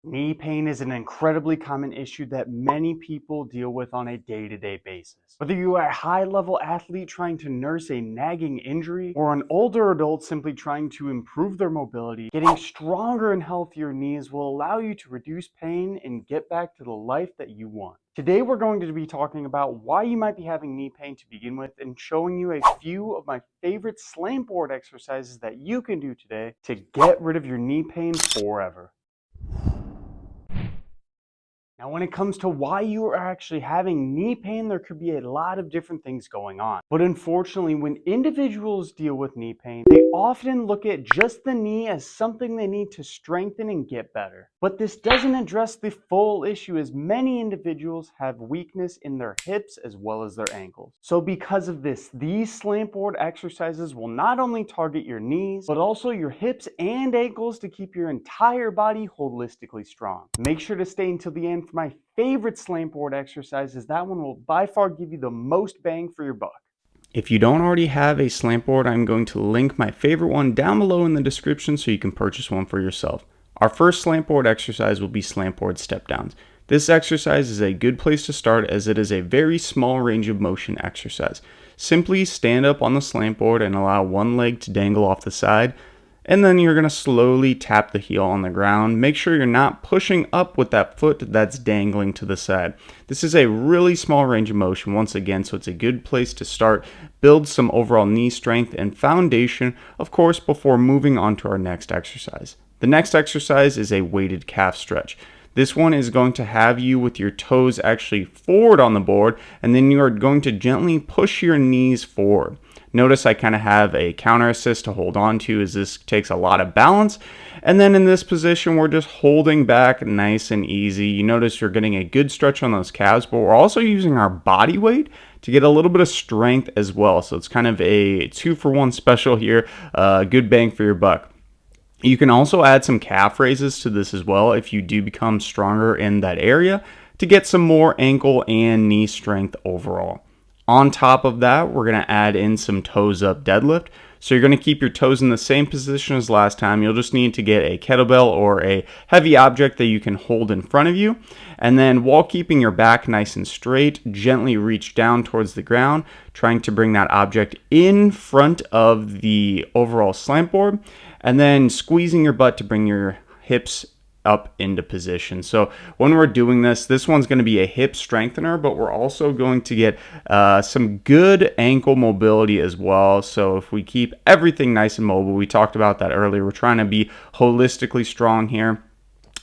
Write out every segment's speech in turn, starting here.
Knee pain is an incredibly common issue that many people deal with on a day-to-day basis. Whether you are a high-level athlete trying to nurse a nagging injury or an older adult simply trying to improve their mobility, getting stronger and healthier knees will allow you to reduce pain and get back to the life that you want. Today we're going to be talking about why you might be having knee pain to begin with and showing you a few of my favorite Slantboard exercises that you can do today to get rid of your knee pain forever. Now, when it comes to why you are actually having knee pain, there could be a lot of different things going on. But unfortunately, when individuals deal with knee pain, they often look at just the knee as something they need to strengthen and get better. But this doesn't address the full issue, as many individuals have weakness in their hips as well as their ankles. So because of this, these Slantboard exercises will not only target your knees, but also your hips and ankles to keep your entire body holistically strong. Make sure to stay until the end for my favorite Slantboard exercise, as that one will by far give you the most bang for your buck. If you don't already have a Slantboard, I'm going to link my favorite one down below in the description so you can purchase one for yourself. Our first Slantboard exercise will be Slantboard step downs. This exercise is a good place to start as it is a very small range of motion exercise. Simply stand up on the Slantboard and allow one leg to dangle off the side, and then you're going to slowly tap the heel on the ground. Make sure you're not pushing up with that foot that's dangling to the side. This is a really small range of motion once again, so it's a good place to start, build some overall knee strength and foundation, of course, before moving on to our next exercise. The next exercise is a weighted calf stretch. This one is going to have you with your toes actually forward on the board, and then you are going to gently push your knees forward. Notice I kind of have a counter assist to hold on to, as this takes a lot of balance. And then in this position, we're just holding back nice and easy. You notice you're getting a good stretch on those calves, but we're also using our body weight to get a little bit of strength as well. So it's kind of a 2-for-1 special here, good bang for your buck. You can also add some calf raises to this as well if you do become stronger in that area to get some more ankle and knee strength overall. On top of that, we're going to add in some toes up deadlift. So you're going to keep your toes in the same position as last time. You'll just need to get a kettlebell or a heavy object that you can hold in front of you. And then while keeping your back nice and straight, gently reach down towards the ground, trying to bring that object in front of the overall Slantboard, and then squeezing your butt to bring your hips up into position. So when we're doing this one's going to be a hip strengthener, but we're also going to get some good ankle mobility as well. So if we keep everything nice and mobile, we talked about that earlier, we're trying to be holistically strong here.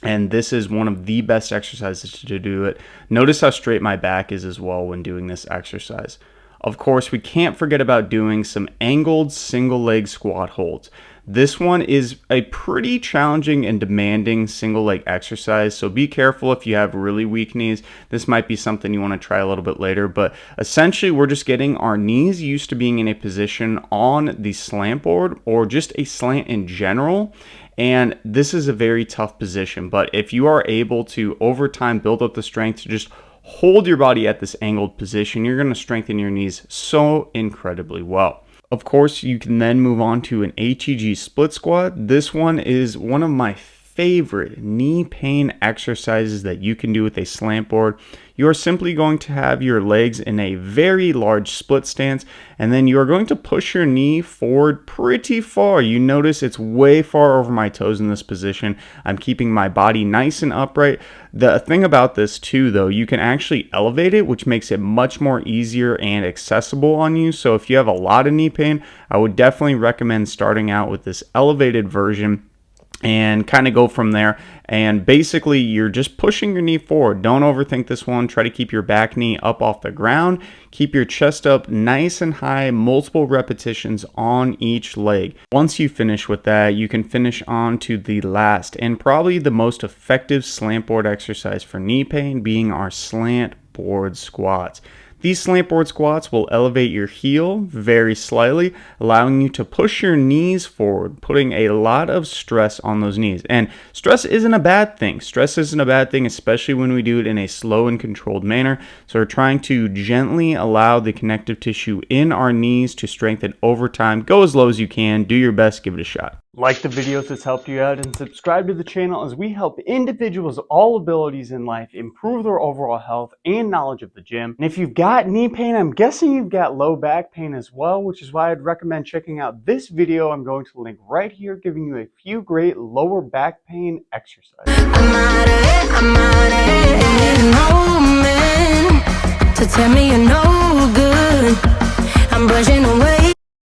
And this is one of the best exercises to do it. Notice how straight my back is as well when doing this exercise. Of course, we can't forget about doing some angled single leg squat holds. This one is a pretty challenging and demanding single leg exercise, so be careful if you have really weak knees. This might be something you want to try a little bit later, but essentially we're just getting our knees used to being in a position on the Slantboard or just a slant in general. And this is a very tough position, but if you are able to over time build up the strength to just hold your body at this angled position, you're going to strengthen your knees so incredibly well. Of course, you can then move on to an HEG split squat. This one is one of my favorite knee pain exercises that you can do with a Slantboard. You're simply going to have your legs in a very large split stance, and then you're going to push your knee forward pretty far. You notice it's way far over my toes in this position. I'm keeping my body nice and upright. The thing about this too, though, you can actually elevate it, which makes it much more easier and accessible on you. So if you have a lot of knee pain, I would definitely recommend starting out with this elevated version and kind of go from there. And basically you're just pushing your knee forward. Don't overthink this one. Try to keep your back knee up off the ground. Keep your chest up nice and high, multiple repetitions on each leg. Once you finish with that, you can finish on to the last and probably the most effective Slantboard exercise for knee pain, being our Slantboard squats. These Slantboard squats will elevate your heel very slightly, allowing you to push your knees forward, putting a lot of stress on those knees. And stress isn't a bad thing. Stress isn't a bad thing, especially when we do it in a slow and controlled manner. So we're trying to gently allow the connective tissue in our knees to strengthen over time. Go as low as you can. Do your best. Give it a shot. Like the video if this helped you out, and subscribe to the channel as we help individuals of all abilities in life improve their overall health and knowledge of the gym. And if you've got knee pain, I'm guessing you've got low back pain as well, which is why I'd recommend checking out this video. I'm going to link right here, giving you a few great lower back pain exercises.